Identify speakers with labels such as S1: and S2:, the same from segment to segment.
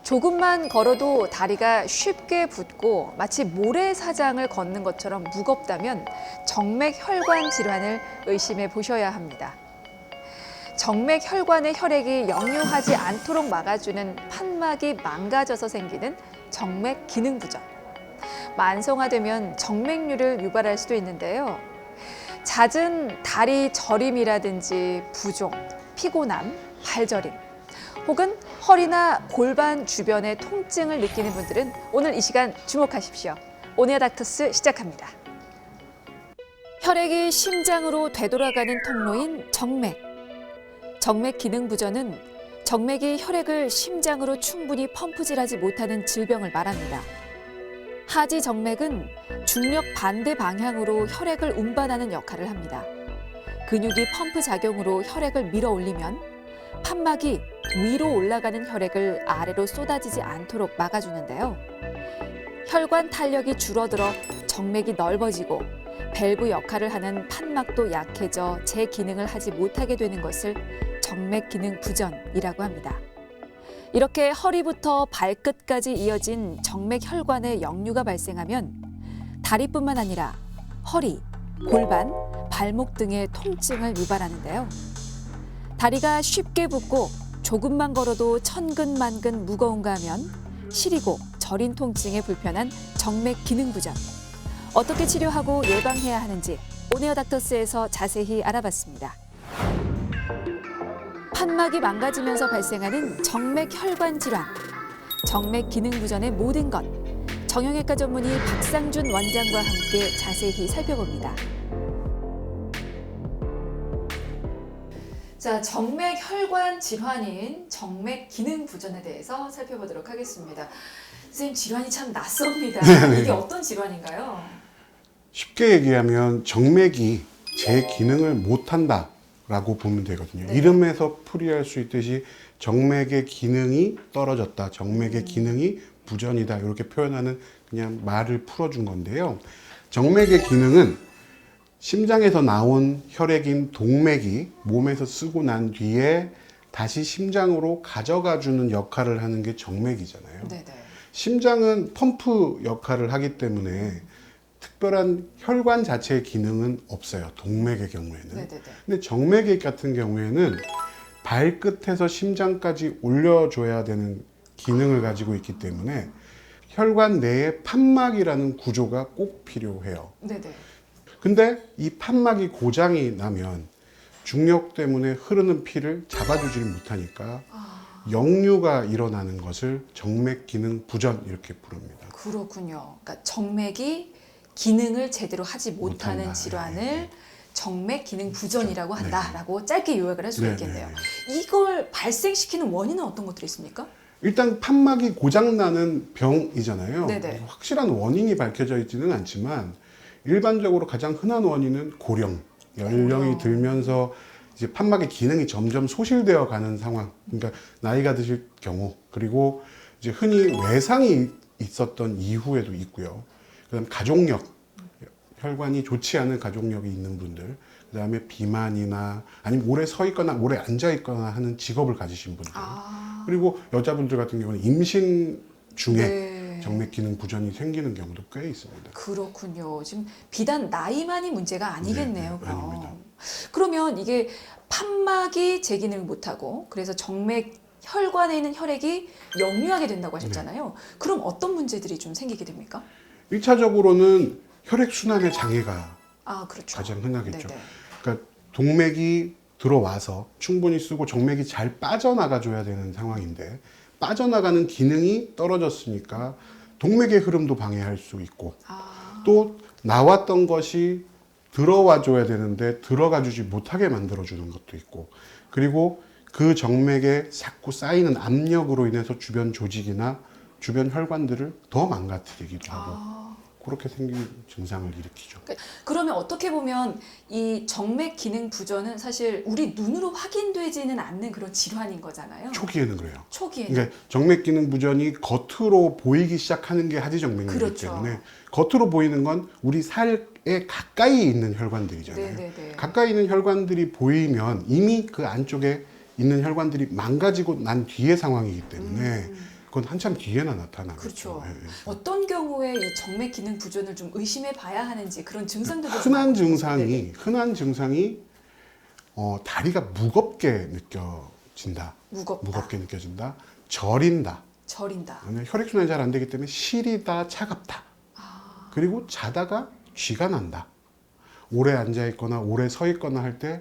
S1: 조금만 걸어도 다리가 쉽게 붓고 마치 모래사장을 걷는 것처럼 무겁다면 정맥혈관 질환을 의심해 보셔야 합니다. 정맥혈관의 혈액이 역류하지 않도록 막아주는 판막이 망가져서 생기는 정맥 기능 부전. 만성화되면 정맥류를 유발할 수도 있는데요. 잦은 다리 저림이라든지 부종, 피곤함, 발저림, 혹은 허리나 골반 주변의 통증을 느끼는 분들은 오늘 이 시간 주목하십시오. 오네어 닥터스 시작합니다. 혈액이 심장으로 되돌아가는 통로인 정맥. 정맥 기능 부전은 정맥이 혈액을 심장으로 충분히 펌프질하지 못하는 질병을 말합니다. 하지 정맥은 중력 반대 방향으로 혈액을 운반하는 역할을 합니다. 근육이 펌프 작용으로 혈액을 밀어 올리면 판막이 위로 올라가는 혈액을 아래로 쏟아지지 않도록 막아주는데요. 혈관 탄력이 줄어들어 정맥이 넓어지고 밸브 역할을 하는 판막도 약해져 제 기능을 하지 못하게 되는 것을 정맥 기능 부전이라고 합니다. 이렇게 허리부터 발끝까지 이어진 정맥 혈관에 역류가 발생하면 다리뿐만 아니라 허리, 골반, 발목 등의 통증을 유발하는데요. 다리가 쉽게 붓고 조금만 걸어도 천근만근 무거운가 하면 시리고 저린 통증에 불편한 정맥 기능 부전. 어떻게 치료하고 예방해야 하는지 오네어 닥터스에서 자세히 알아봤습니다. 판막이 망가지면서 발생하는 정맥 혈관 질환, 정맥 기능 부전의 모든 것. 정형외과 전문의 박상준 원장과 함께 자세히 살펴봅니다. 자, 정맥 혈관 질환인 정맥 기능 부전에 대해서 살펴보도록 하겠습니다. 선생님, 질환이 참 낯섭니다.
S2: 네네.
S1: 이게 어떤 질환인가요?
S2: 쉽게 얘기하면 정맥이 제 기능을 못한다 라고 보면 되거든요.
S1: 네.
S2: 이름에서 풀이할 수 있듯이 정맥의 기능이 떨어졌다, 정맥의 기능이 부전이다 이렇게 표현하는 그냥 말을 풀어준 건데요. 정맥의 기능은 심장에서 나온 혈액인 동맥이 몸에서 쓰고 난 뒤에 다시 심장으로 가져가 주는 역할을 하는 게 정맥이잖아요.
S1: 네네.
S2: 심장은 펌프 역할을 하기 때문에 특별한 혈관 자체의 기능은 없어요. 동맥의 경우에는.
S1: 네네네.
S2: 근데 정맥 같은 경우에는 발끝에서 심장까지 올려줘야 되는 기능을 가지고 있기 때문에 혈관 내에 판막이라는 구조가 꼭 필요해요.
S1: 네네.
S2: 근데 이 판막이 고장이 나면 중력 때문에 흐르는 피를 잡아주지 못하니까 역류가 일어나는 것을 정맥 기능 부전 이렇게 부릅니다.
S1: 그렇군요. 그러니까 정맥이 기능을 제대로 하지 못하는
S2: 못한다.
S1: 질환을
S2: 네.
S1: 정맥 기능 부전이라고
S2: 네.
S1: 한다라고 짧게 요약을 할 수
S2: 네,
S1: 있겠네요.
S2: 네,
S1: 이걸 발생시키는 원인은 어떤 것들이 있습니까?
S2: 일단 판막이 고장나는 병이잖아요.
S1: 네네.
S2: 확실한 원인이 밝혀져 있지는 않지만 일반적으로 가장 흔한 원인은 고령, 연령이 들면서 이제 판막의 기능이 점점 소실되어 가는 상황. 그러니까 나이가 드실 경우, 그리고 이제 흔히 외상이 있었던 이후에도 있고요. 그다음 가족력, 혈관이 좋지 않은 가족력이 있는 분들, 그다음에 비만이나 아니면 오래 서 있거나 오래 앉아 있거나 하는 직업을 가지신 분들, 그리고 여자분들 같은 경우는 임신 중에
S1: 네.
S2: 정맥 기능 부전이 생기는 경우도 꽤 있습니다.
S1: 그렇군요. 지금 비단 나이만이 문제가 아니겠네요.
S2: 네,
S1: 그럼.
S2: 아닙니다.
S1: 그러면 이게 판막이 제 기능을 못하고 그래서 정맥 혈관에 있는 혈액이 역류하게 된다고 하셨잖아요. 그럼 어떤 문제들이 좀 생기게 됩니까?
S2: 1차적으로는 혈액순환의 장애가
S1: 아, 그렇죠.
S2: 가장 흔하겠죠.
S1: 네네.
S2: 그러니까 동맥이 들어와서 충분히 쓰고 정맥이 잘 빠져나가 줘야 되는 상황인데 빠져나가는 기능이 떨어졌으니까 동맥의 흐름도 방해할 수 있고 또 나왔던 것이 들어와 줘야 되는데 들어가 주지 못하게 만들어 주는 것도 있고, 그리고 그 정맥에 자꾸 쌓이는 압력으로 인해서 주변 조직이나 주변 혈관들을 더 망가뜨리기도 하고 그렇게 생긴 증상을 일으키죠.
S1: 그러면 어떻게 보면 이 정맥 기능 부전은 사실 우리 눈으로 확인되지는 않는 그런 질환인 거잖아요.
S2: 초기에는 그래요.
S1: 초기에는.
S2: 그러니까 정맥 기능 부전이 겉으로 보이기 시작하는 게 하지정맥류이기
S1: 그렇죠.
S2: 때문에 겉으로 보이는 건 우리 살에 가까이 있는 혈관들이잖아요.
S1: 네네네.
S2: 가까이 있는 혈관들이 보이면 이미 그 안쪽에 있는 혈관들이 망가지고 난 뒤의 상황이기 때문에 그건 한참 뒤에나 나타나겠죠.
S1: 그렇죠.
S2: 예, 예.
S1: 어떤 경우에 이 정맥 기능 부전을 좀 의심해 봐야 하는지 그런 증상들도
S2: 흔한
S1: 좀
S2: 증상이 다리가 무겁게 느껴진다.
S1: 무겁다.
S2: 무겁게 느껴진다. 저린다.
S1: 저린다.
S2: 혈액순환이 잘 안 되기 때문에 시리다, 차갑다.
S1: 아,
S2: 그리고 자다가 쥐가 난다. 오래 앉아 있거나 오래 서 있거나 할 때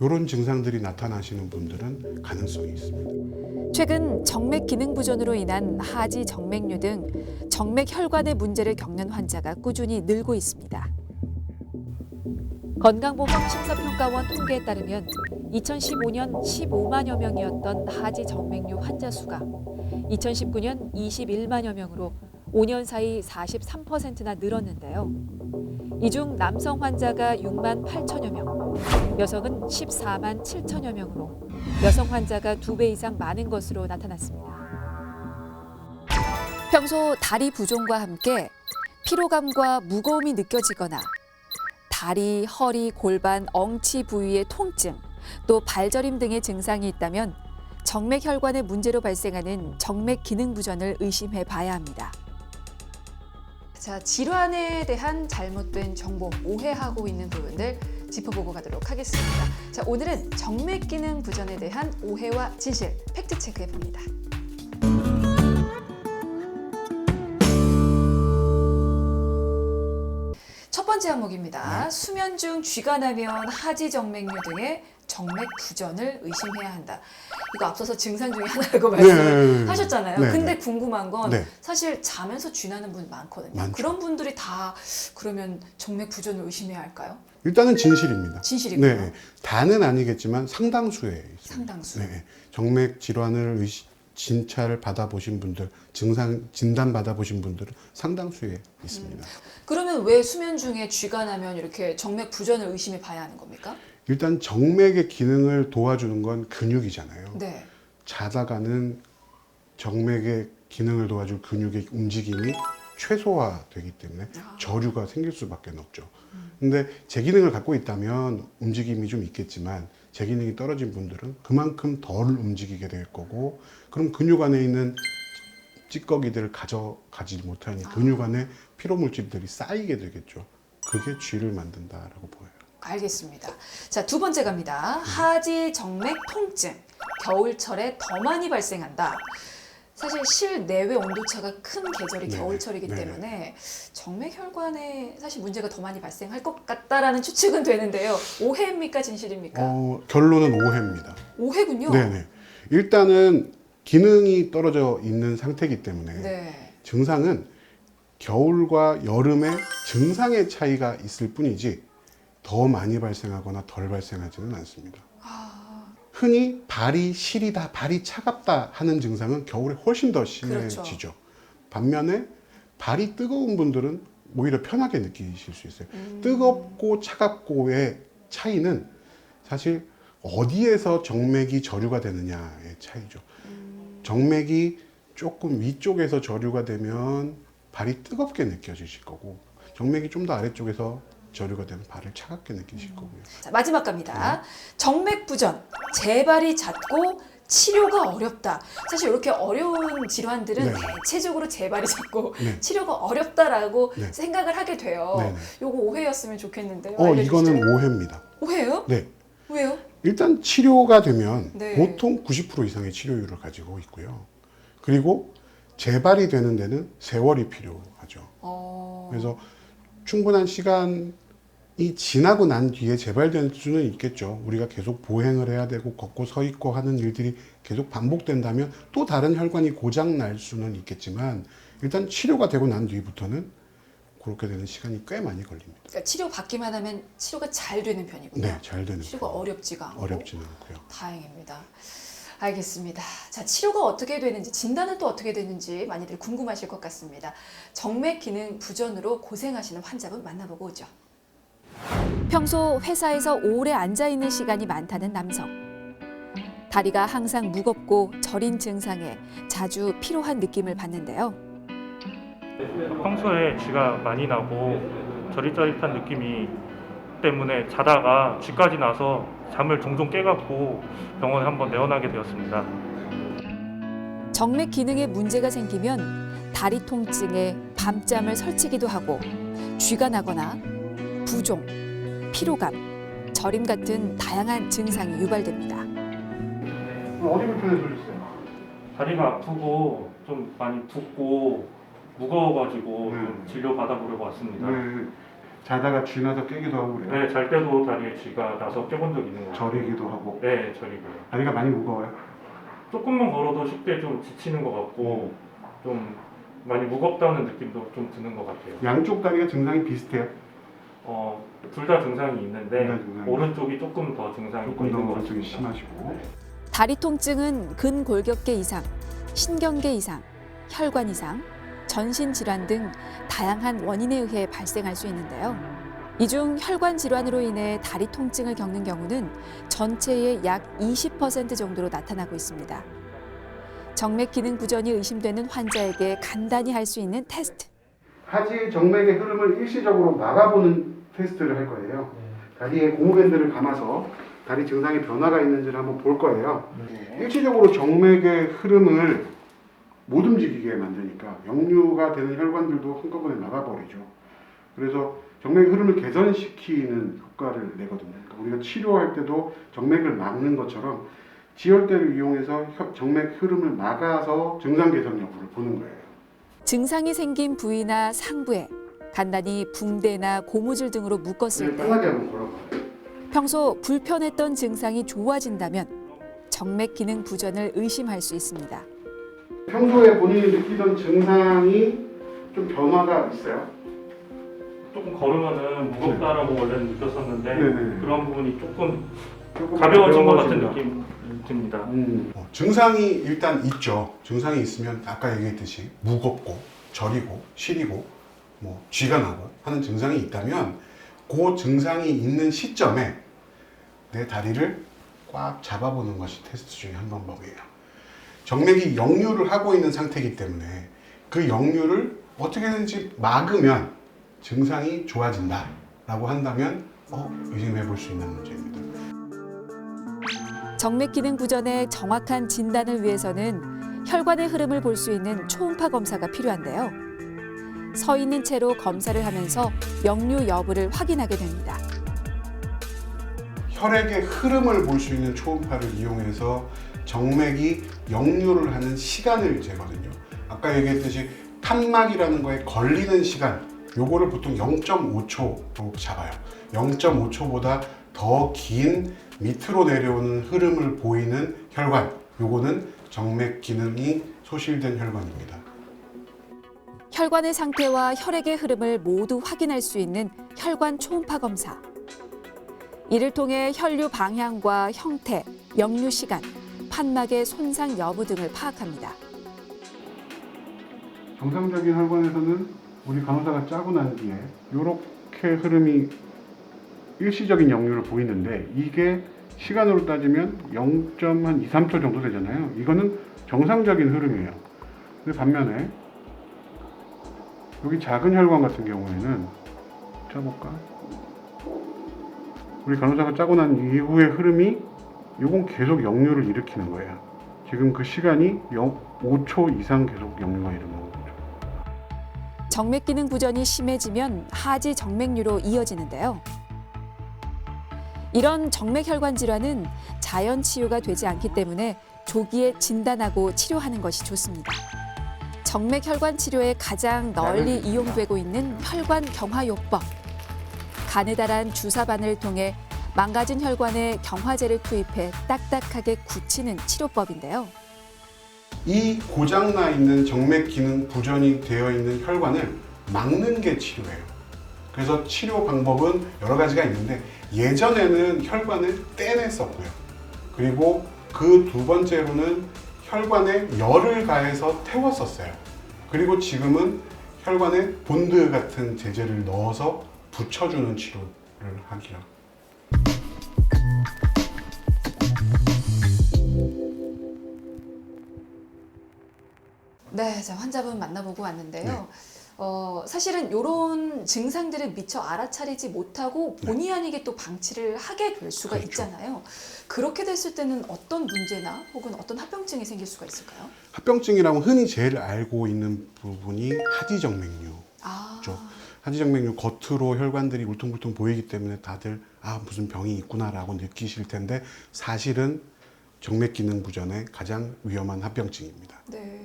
S2: 이런 증상들이 나타나시는 분들은 가능성이 있습니다.
S1: 최근 정맥 기능 부전으로 인한 하지 정맥류 등 정맥 혈관의 문제를 겪는 환자가 꾸준히 늘고 있습니다. 건강보험심사평가원 통계에 따르면 2015년 15만여 명이었던 하지 정맥류 환자 수가 2019년 21만여 명으로 5년 사이 43%나 늘었는데요. 이 중 남성 환자가 6만 8천여 명, 여성은 14만 7천여 명으로 여성 환자가 2배 이상 많은 것으로 나타났습니다. 평소 다리 부종과 함께 피로감과 무거움이 느껴지거나 다리, 허리, 골반, 엉치 부위의 통증, 또 발저림 등의 증상이 있다면 정맥 혈관의 문제로 발생하는 정맥 기능 부전을 의심해 봐야 합니다. 자, 질환에 대한 잘못된 정보, 오해하고 있는 부분들 짚어보고 가도록 하겠습니다. 자, 오늘은 정맥 기능 부전에 대한 오해와 진실 팩트 체크해 봅니다. 첫 번째 항목입니다. 수면 중 쥐가 나면 하지 정맥류 등의 정맥 부전을 의심해야 한다. 이거 앞서서 증상 중에 하나라고 말씀하셨잖아요.
S2: 네,
S1: 근데
S2: 네.
S1: 궁금한 건
S2: 네.
S1: 사실 자면서 쥐 나는 분 많거든요.
S2: 많죠.
S1: 그런 분들이 다 그러면 정맥 부전을 의심해야 할까요?
S2: 일단은 진실입니다.
S1: 진실이고요.
S2: 네, 다는 아니겠지만 상당수에 있습니다.
S1: 상당수.
S2: 네, 정맥 질환을 진찰을 받아보신 분들, 증상 진단 받아보신 분들은 상당수에 있습니다.
S1: 그러면 왜 수면 중에 쥐가 나면 이렇게 정맥 부전을 의심해 봐야 하는 겁니까?
S2: 일단 정맥의 기능을 도와주는 건 근육이잖아요.
S1: 네.
S2: 자다가는 정맥의 기능을 도와줄 근육의 움직임이 최소화되기 때문에 저류가 생길 수밖에 없죠. 근데 제 기능을 갖고 있다면 움직임이 좀 있겠지만 제 기능이 떨어진 분들은 그만큼 덜 움직이게 될 거고, 그럼 근육 안에 있는 찌꺼기들을 가져가지 못하니 근육 안에 피로 물질들이 쌓이게 되겠죠. 그게 쥐를 만든다라고 보여요.
S1: 알겠습니다. 자, 두 번째 갑니다. 하지 정맥 통증. 겨울철에 더 많이 발생한다. 사실 실내외 온도차가 큰 계절이
S2: 네,
S1: 겨울철이기
S2: 네.
S1: 때문에 정맥 혈관에 사실 문제가 더 많이 발생할 것 같다라는 추측은 되는데요. 오해입니까? 진실입니까?
S2: 결론은 오해입니다.
S1: 오해군요.
S2: 네네. 일단은 기능이 떨어져 있는 상태이기 때문에
S1: 네.
S2: 증상은 겨울과 여름의 증상의 차이가 있을 뿐이지 더 많이 발생하거나 덜 발생하지는 않습니다. 흔히 발이 시리다, 발이 차갑다 하는 증상은 겨울에 훨씬 더 심해지죠.
S1: 그렇죠.
S2: 반면에 발이 뜨거운 분들은 오히려 편하게 느끼실 수 있어요. 뜨겁고 차갑고의 차이는 사실 어디에서 정맥이 저류가 되느냐의 차이죠. 정맥이 조금 위쪽에서 저류가 되면 발이 뜨겁게 느껴지실 거고, 정맥이 좀 더 아래쪽에서 저류가 되면 발을 차갑게 느끼실 거고요.
S1: 자, 마지막 갑니다. 정맥 부전. 재발이 잦고 치료가 어렵다. 사실 이렇게 어려운 질환들은
S2: 네.
S1: 대체적으로 재발이 잦고
S2: 네.
S1: 치료가 어렵다라고
S2: 네.
S1: 생각을 하게 돼요.
S2: 네, 네.
S1: 요거 오해였으면 좋겠는데요. 알려주시죠.
S2: 이거는 오해입니다.
S1: 오해요?
S2: 네.
S1: 왜요?
S2: 일단 치료가 되면
S1: 네.
S2: 보통 90% 이상의 치료율을 가지고 있고요. 그리고 재발이 되는 데는 세월이 필요하죠. 그래서 충분한 시간이 지나고 난 뒤에 재발될 수는 있겠죠. 우리가 계속 보행을 해야 되고 걷고 서 있고 하는 일들이 계속 반복된다면 또 다른 혈관이 고장 날 수는 있겠지만, 일단 치료가 되고 난 뒤부터는 그렇게 되는 시간이 꽤 많이 걸립니다.
S1: 그러니까 치료 받기만 하면 치료가 잘 되는 편이군요.
S2: 네, 잘 되는
S1: 치료가
S2: 거예요.
S1: 어렵지가 않고.
S2: 어렵지는 않고요.
S1: 다행입니다. 알겠습니다. 자, 치료가 어떻게 되는지, 진단은 또 어떻게 되는지 많이들 궁금하실 것 같습니다. 정맥 기능 부전으로 고생하시는 환자분 만나보고 오죠. 평소 회사에서 오래 앉아 있는 시간이 많다는 남성. 다리가 항상 무겁고 저린 증상에 자주 피로한 느낌을 받는데요.
S3: 평소에 쥐가 많이 나고 저릿저릿한 느낌이 때문에 자다가 쥐까지 나서 잠을 종종 깨갖고 병원에 한번 내원하게 되었습니다.
S1: 정맥 기능에 문제가 생기면 다리 통증에 밤잠을 설치기도 하고 쥐가 나거나 부종, 피로감, 저림 같은 다양한 증상이 유발됩니다.
S2: 어디 불편해지셨어요?
S3: 다리가 아프고 좀 많이 붓고 무거워가지고 좀 진료 받아보려고 왔습니다.
S2: 네. 자다가 쥐나서 깨기도 하고 그래요?
S3: 네, 잘 때도 다리에 쥐가 나서 깨본 적 있는 것 같아요.
S2: 저리기도 하고.
S3: 네, 저리고요.
S2: 다리가 많이 무거워요?
S3: 조금만 걸어도 쉽게 좀 지치는 것 같고 좀 많이 무겁다는 느낌도 좀 드는 것 같아요.
S2: 양쪽 다리가 증상이 비슷해요?
S3: 둘 다 증상이 있는데
S2: 둘다 증상이
S3: 오른쪽이 조금 더 증상이
S2: 조금 더
S3: 있는 것
S2: 오른쪽이
S3: 같습니다.
S2: 심하시고.
S1: 다리 통증은 근골격계 이상, 신경계 이상, 혈관 이상, 전신 질환 등 다양한 원인에 의해 발생할 수 있는데요. 이 중 혈관 질환으로 인해 다리 통증을 겪는 경우는 전체의 약 20% 정도로 나타나고 있습니다. 정맥 기능 부전이 의심되는 환자에게 간단히 할 수 있는 테스트.
S2: 하지 정맥의 흐름을 일시적으로 막아보는 테스트를 할 거예요. 다리에 고무밴드를 감아서 다리 증상에 변화가 있는지를 한번 볼 거예요. 일시적으로 정맥의 흐름을 못 움직이게 만드니까 역류가 되는 혈관들도 한꺼번에 막아버리죠. 그래서 정맥의 흐름을 개선시키는 효과를 내거든요. 그러니까 우리가 치료할 때도 정맥을 막는 것처럼 지혈대를 이용해서 정맥 흐름을 막아서 증상 개선 여부를 보는 거예요.
S1: 증상이 생긴 부위나 상부에 간단히 붕대나 고무줄 등으로 묶었을 때
S2: 편하게 한번 걸어봐요.
S1: 평소 불편했던 증상이 좋아진다면 정맥 기능 부전을 의심할 수 있습니다.
S2: 평소에 본인이 느끼던 증상이 좀 변화가 있어요?
S3: 조금 걸으면은 무겁다라고 원래는 느꼈었는데
S2: 네네.
S3: 그런 부분이 조금
S2: 조금
S3: 가벼워진 것 같은
S2: 가벼워진다.
S3: 느낌이 듭니다.
S2: 증상이 일단 있죠. 증상이 있으면 아까 얘기했듯이 무겁고 저리고 시리고 뭐 쥐가 나고 하는 증상이 있다면 그 증상이 있는 시점에 내 다리를 꽉 잡아보는 것이 테스트 중에 한 방법이에요. 정맥이 역류를 하고 있는 상태이기 때문에 그 역류를 어떻게든지 막으면 증상이 좋아진다라고 한다면 의심해 볼 수 있는 문제입니다.
S1: 정맥 기능 부전의 정확한 진단을 위해서는 혈관의 흐름을 볼 수 있는 초음파 검사가 필요한데요. 서 있는 채로 검사를 하면서 역류 여부를 확인하게 됩니다.
S2: 혈액의 흐름을 볼 수 있는 초음파를 이용해서 정맥이 역류를 하는 시간을 재거든요. 아까 얘기했듯이 판막이라는 거에 걸리는 시간, 요거를 보통 0.5초로 잡아요. 0.5초보다 더 긴 밑으로 내려오는 흐름을 보이는 혈관, 요거는 정맥 기능이 소실된 혈관입니다.
S1: 혈관의 상태와 혈액의 흐름을 모두 확인할 수 있는 혈관 초음파 검사. 이를 통해 혈류 방향과 형태, 역류 시간, 판막의 손상 여부 등을 파악합니다.
S2: 정상적인 혈관에서는 우리 간호사가 짜고 난 뒤에 이렇게 흐름이 일시적인 역류를 보이는데 이게 시간으로 따지면 0.23초 정도 되잖아요. 이거는 정상적인 흐름이에요. 근데 반면에 여기 작은 혈관 같은 경우에는 짜볼까? 우리 간호사가 짜고 난 이후의 흐름이 이건 계속 역류를 일으키는 거예요. 지금 그 시간이 5초 이상 계속 역류가 일어나는 거죠.
S1: 정맥 기능 부전이 심해지면 하지 정맥류로 이어지는데요. 이런 정맥 혈관 질환은 자연 치유가 되지 않기 때문에 조기에 진단하고 치료하는 것이 좋습니다. 정맥 혈관 치료에 가장 널리 이용되고 있는 혈관 경화요법. 가느다란 주사바늘을 통해 망가진 혈관에 경화제를 투입해 딱딱하게 굳히는 치료법인데요.
S2: 이 고장나 있는 정맥 기능 부전이 되어 있는 혈관을 막는 게 치료예요. 그래서 치료 방법은 여러 가지가 있는데 예전에는 혈관을 떼냈었고요. 그리고 그 두 번째로는 혈관에 열을 가해서 태웠었어요. 그리고 지금은 혈관에 본드 같은 제제를 넣어서 붙여주는 치료를 하기로.
S1: 네, 자, 환자분 만나보고 왔는데요.
S2: 네.
S1: 사실은 이런 증상들을 미처 알아차리지 못하고 본의 아니게 또 방치를 하게 될 수가
S2: 그렇죠.
S1: 있잖아요. 그렇게 됐을 때는 어떤 문제나 혹은 어떤 합병증이 생길 수가 있을까요?
S2: 합병증이라면 흔히 제일 알고 있는 부분이 하지정맥류.
S1: 아,
S2: 그렇죠. 하지정맥류 겉으로 혈관들이 울퉁불퉁 보이기 때문에 다들 무슨 병이 있구나라고 느끼실 텐데 사실은 정맥기능 부전의 가장 위험한 합병증입니다.
S1: 네.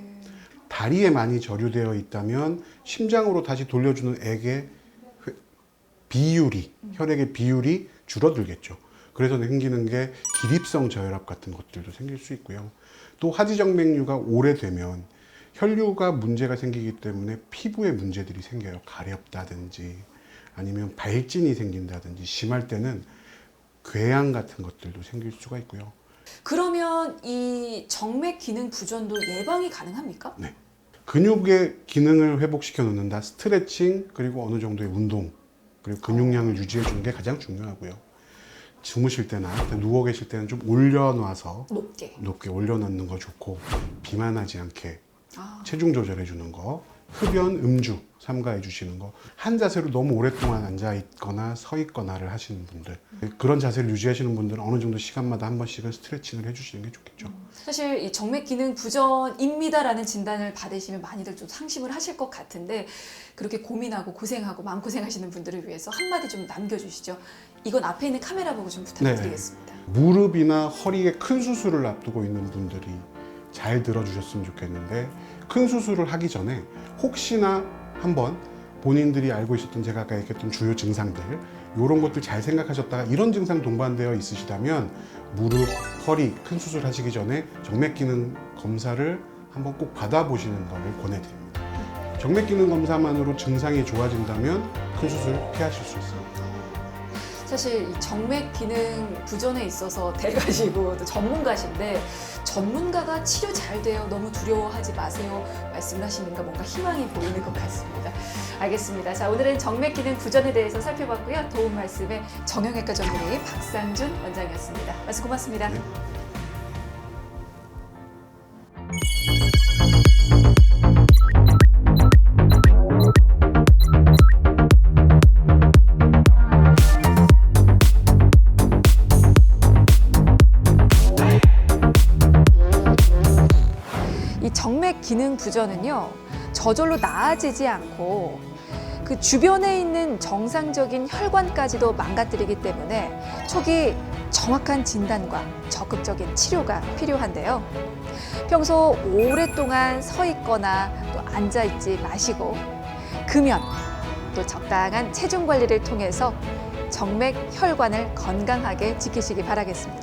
S2: 다리에 많이 저류되어 있다면 심장으로 다시 돌려주는 액의 비율이, 혈액의 비율이 줄어들겠죠. 그래서 생기는 게 기립성 저혈압 같은 것들도 생길 수 있고요. 또 하지정맥류가 오래되면 혈류가 문제가 생기기 때문에 피부에 문제들이 생겨요. 가렵다든지 아니면 발진이 생긴다든지 심할 때는 궤양 같은 것들도 생길 수가 있고요.
S1: 그러면 이 정맥 기능 부전도 예방이 가능합니까?
S2: 네. 근육의 기능을 회복시켜 놓는다. 스트레칭 그리고 어느 정도의 운동 그리고 근육량을 유지해 주는 게 가장 중요하고요. 주무실 때나 누워 계실 때는 좀 올려놔서 높게 올려놓는 거 좋고 비만하지 않게 체중 조절해 주는 거, 흡연, 음주 삼가해 주시는 거, 한 자세로 너무 오랫동안 앉아 있거나 서 있거나를 하시는 분들, 그런 자세를 유지하시는 분들은 어느 정도 시간마다 한 번씩은 스트레칭을 해주시는 게 좋겠죠.
S1: 사실 이 정맥 기능 부전입니다라는 진단을 받으시면 많이들 좀 상심을 하실 것 같은데 그렇게 고민하고 고생하고 마음고생하시는 분들을 위해서 한마디 좀 남겨주시죠. 이건 앞에 있는 카메라 보고 좀 부탁드리겠습니다.
S2: 무릎이나 허리에 큰 수술을 앞두고 있는 분들이 잘 들어주셨으면 좋겠는데 큰 수술을 하기 전에 혹시나 한번 본인들이 알고 있었던 제가 아까 얘기했던 주요 증상들 이런 것들 잘 생각하셨다가 이런 증상 동반되어 있으시다면 무릎, 허리 큰 수술 하시기 전에 정맥 기능 검사를 한번 꼭 받아보시는 것을 권해드립니다. 정맥 기능 검사만으로 증상이 좋아진다면 큰 수술 피하실 수 있습니다.
S1: 사실 이 정맥 기능 부전에 있어서 대가시고 또 전문가신데 전문가가 치료 잘 돼요. 너무 두려워하지 마세요. 말씀을 하시니까 뭔가 희망이 보이는 것 같습니다. 알겠습니다. 자, 오늘은 정맥 기능 부전에 대해서 살펴봤고요. 도움 말씀에 정형외과 전문의 박상준 원장이었습니다. 말씀 고맙습니다.
S2: 네.
S1: 이 정맥 기능 부전은요, 저절로 나아지지 않고 그 주변에 있는 정상적인 혈관까지도 망가뜨리기 때문에 초기 정확한 진단과 적극적인 치료가 필요한데요. 평소 오랫동안 서 있거나 또 앉아 있지 마시고 금연, 또 적당한 체중 관리를 통해서 정맥 혈관을 건강하게 지키시기 바라겠습니다.